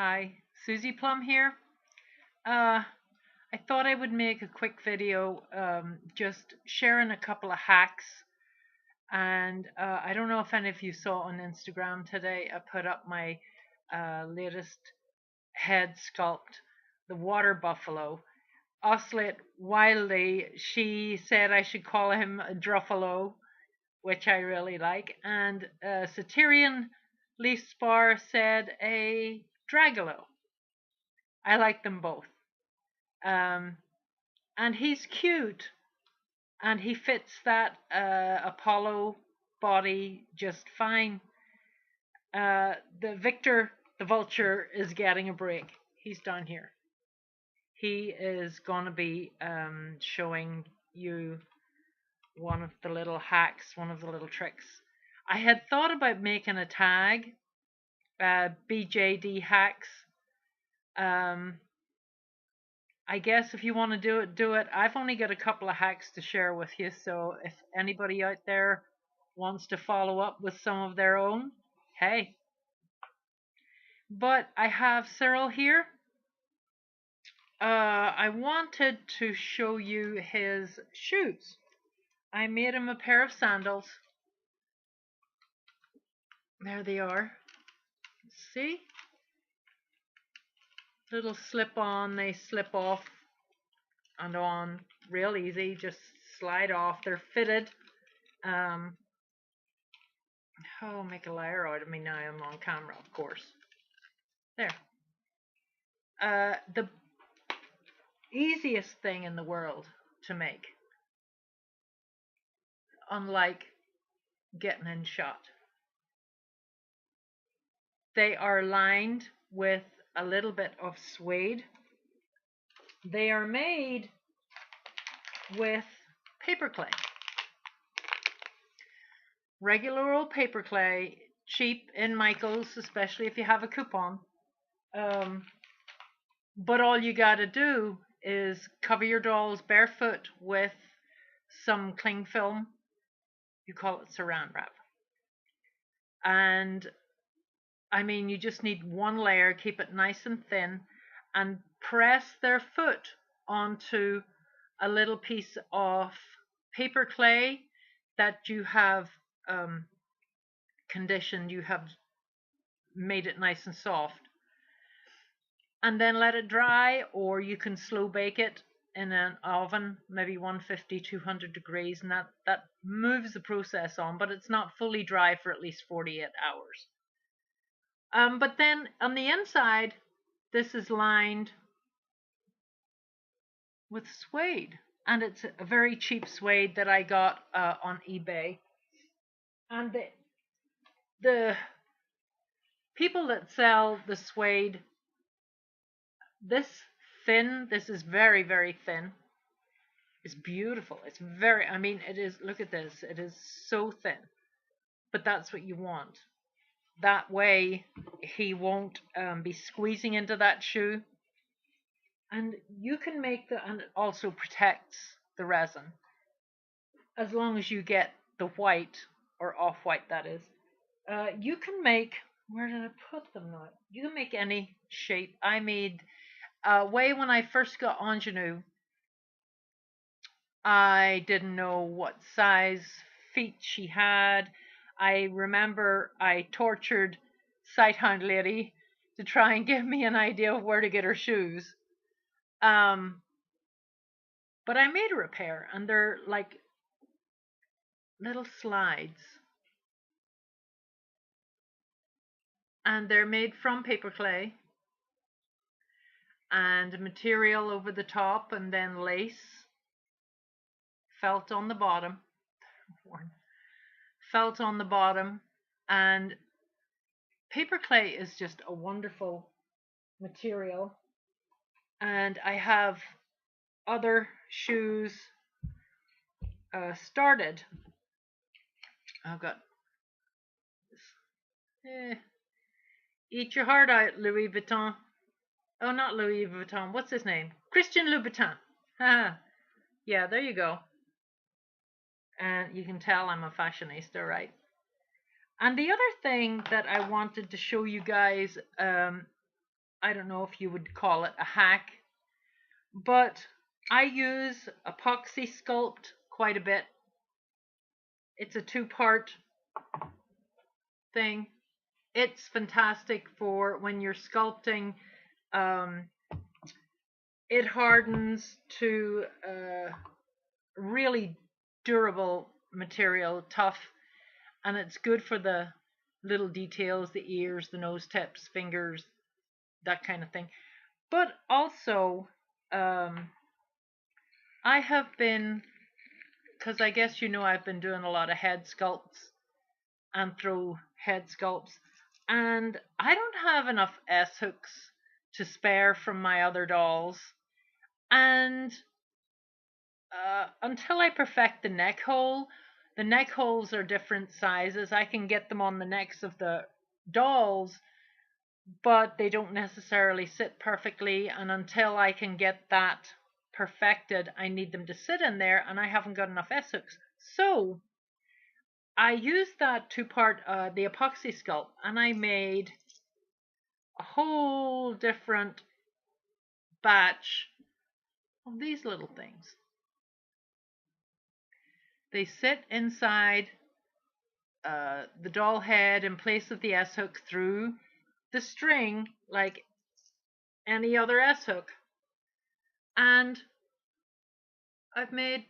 Hi, Susie Plum here. Uh, I thought I would make a quick video just sharing a couple of hacks. And I don't know if any of you saw on Instagram today, I put up my latest head sculpt, the water buffalo. Oscillate wildly, she said I should call him a Druffalo, which I really like. And Satyrian Leaf Spar said a Dragalo. I like them both. Um, and he's cute, and he fits that Apollo body just fine. The Victor, the vulture, is getting a break. He's down here. He is going to be showing you one of the little hacks, one of the little tricks. I had thought about making a tag, BJD hacks. Um, I guess if you want to do it, do it. I've only got a couple of hacks to share with you, so if anybody out there wants to follow up with some of their own, hey. But I have Cyril here. I wanted to show you his shoes. I made him a pair of sandals. There they are. See? Little slip on, they slip off and on real easy, just slide off. They're fitted. Um, Oh, make a liar out of me now. I'm on camera, of course. There. The easiest thing in the world to make, unlike getting in shot. They are lined with a little bit of suede. They are made with paper clay. Regular old paper clay, cheap in Michael's, especially if you have a coupon. But all you gotta do is cover your dolls barefoot with some cling film. You call it saran wrap. And I mean, you just need one layer, keep it nice and thin, and press their foot onto a little piece of paper clay that you have conditioned, you have made it nice and soft. And then let it dry, or you can slow bake it in an oven, maybe 150, 200 degrees, and that moves the process on, but it's not fully dry for at least 48 hours. But then on the inside, this is lined with suede, and it's a very cheap suede that I got on eBay. And the people that sell the suede, this is very, very thin. It's beautiful. It's very, I mean, it is, look at this. It is so thin. But that's what you want. That way, he won't be squeezing into that shoe. And you can make and it also protects the resin. As long as you get the white, or off-white that is. You can make, where did I put them now? You can make any shape. I made, way when I first got Ingenue, I didn't know what size feet she had. I remember I tortured Sighthound Lady to try and give me an idea of where to get her shoes. Um, but I made her a pair, and they're like little slides. And they're made from paper clay and material over the top, and then lace, felt on the bottom, felt on the bottom, and paper clay is just a wonderful material. And I have other shoes started. I've got eat your heart out, Louis Vuitton. Oh, not Louis Vuitton. What's his name? Christian Louboutin. Yeah, there you go. And you can tell I'm a fashionista, right? And the other thing that I wanted to show you guys I don't know if you would call it a hack, but I use epoxy sculpt quite a bit. It's a two-part thing. It's fantastic for when you're sculpting. Um, it hardens to really durable material, tough, and it's good for the little details, the ears, the nose tips, fingers, that kind of thing. But also, um, I have been, because I guess you know I've been doing a lot of head sculpts, anthro head sculpts, and I don't have enough S hooks to spare from my other dolls. And until I perfect the neck holes are different sizes. I can get them on the necks of the dolls, but they don't necessarily sit perfectly. And until I can get that perfected, I need them to sit in there, and I haven't got enough S hooks. So I used that two-part, the epoxy sculpt, and I made a whole different batch of these little things. They sit inside the doll head in place of the S hook through the string like any other S hook. And I've made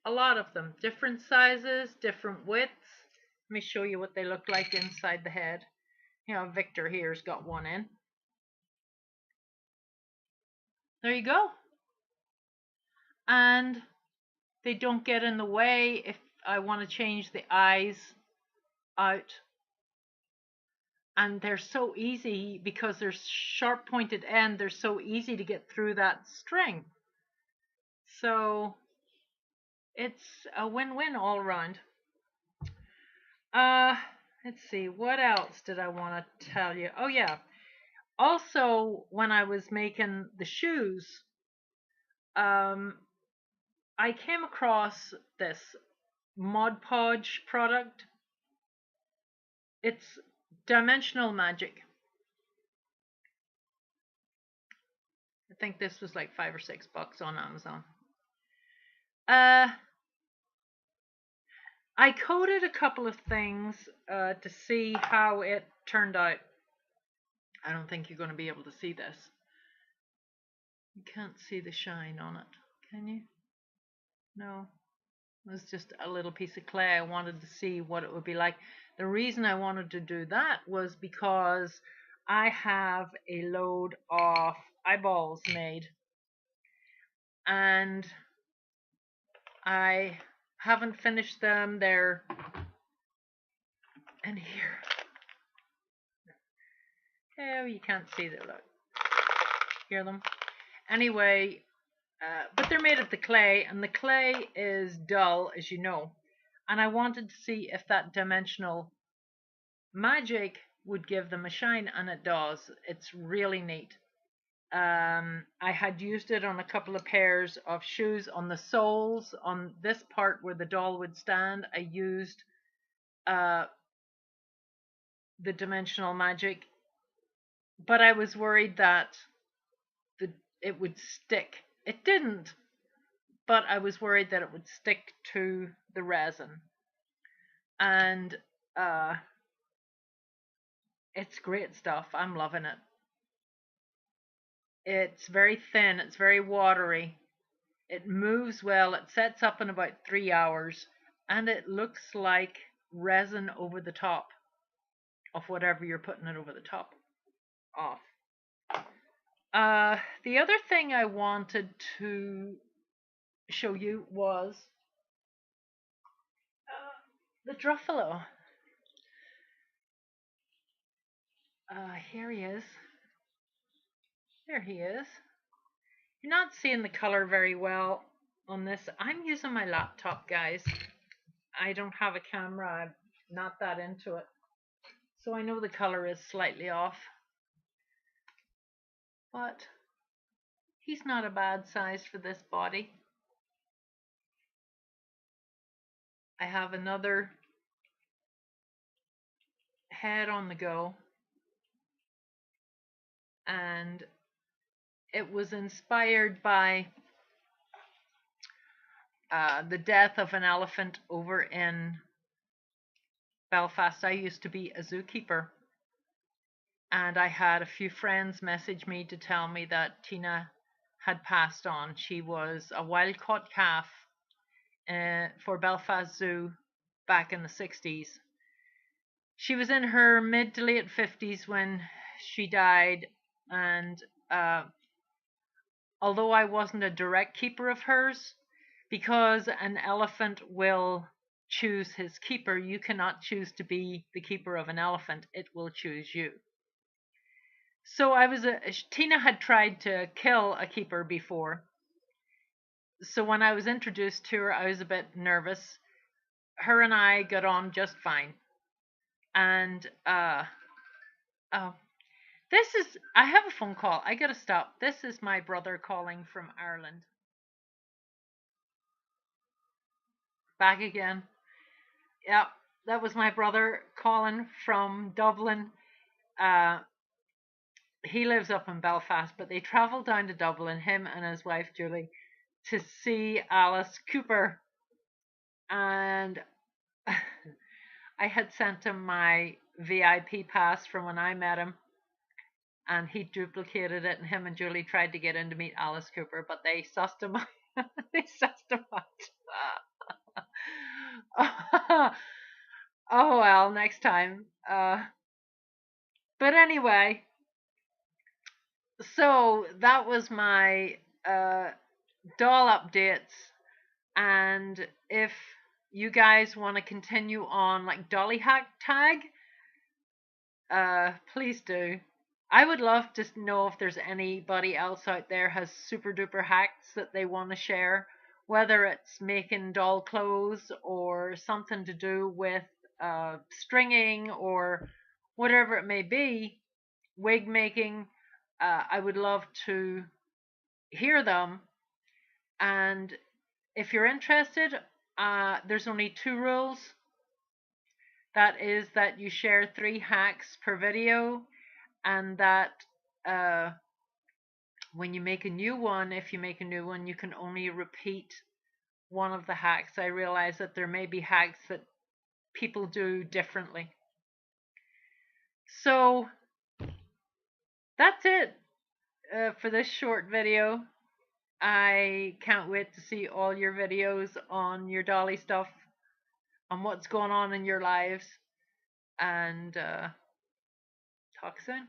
a lot of them, different sizes, different widths. Let me show you what they look like inside the head. You know, Victor here's got one in. There you go. And they don't get in the way if I want to change the eyes out. And they're so easy because they're sharp pointed end, they're so easy to get through that string. So it's a win-win all around. Let's see, what else did I want to tell you? Oh yeah, also when I was making the shoes, I came across this Mod Podge product. It's Dimensional Magic. I think this was like $5 or $6 on Amazon. I coded a couple of things to see how it turned out. I don't think you're going to be able to see this. You can't see the shine on it, can you? No. It was just a little piece of clay. I wanted to see what it would be like. The reason I wanted to do that was because I have a load of eyeballs made. And I haven't finished them. They're in here. Oh, you can't see them. Look. Hear them? Anyway, but they're made of the clay, and the clay is dull, as you know. And I wanted to see if that dimensional magic would give them a shine, and it does. It's really neat. I had used it on a couple of pairs of shoes. On the soles, on this part where the doll would stand, I used the dimensional magic, but I was worried that it would stick. It didn't, but I was worried that it would stick to the resin. And it's great stuff. I'm loving it. It's very thin, it's very watery. It moves well, it sets up in about 3 hours, and it looks like resin over the top of whatever you're putting it over the top of. The other thing I wanted to show you was the Druffalo. Here he is. There he is. You're not seeing the color very well on this. I'm using my laptop, guys. I don't have a camera. I'm not that into it. So I know the color is slightly off. But he's not a bad size for this body. I have another head on the go. and it was inspired by the death of an elephant over in Belfast. I used to be a zookeeper, and I had a few friends message me to tell me that Tina had passed on. She was a wild caught calf for Belfast Zoo back in the 60s. She was in her mid to late 50s when she died, and although I wasn't a direct keeper of hers, because an elephant will choose his keeper, you cannot choose to be the keeper of an elephant. It will choose you. So Tina had tried to kill a keeper before. So when I was introduced to her, I was a bit nervous. Her and I got on just fine. And oh, I have a phone call. I gotta stop. This is my brother calling from Ireland. Back again. Yep, that was my brother calling from Dublin. Uh, he lives up in Belfast, but they travelled down to Dublin, him and his wife Julie, to see Alice Cooper. And I had sent him my VIP pass from when I met him, and he duplicated it, and him and Julie tried to get in to meet Alice Cooper, but they sussed him out. They sussed him out. Oh well, next time. But anyway, so that was my doll updates, and if you guys want to continue on like dolly hack tag, please do. I would love to know if there's anybody else out there has super duper hacks that they want to share, whether it's making doll clothes or something to do with stringing or whatever it may be, wig making. I would love to hear them. And if you're interested, there's only 2 rules. That is that you share 3 hacks per video, and that when you make a new one, if you make a new one, you can only repeat one of the hacks. I realize that there may be hacks that people do differently. So that's it for this short video. I can't wait to see all your videos on your dolly stuff, on what's going on in your lives, and talk soon.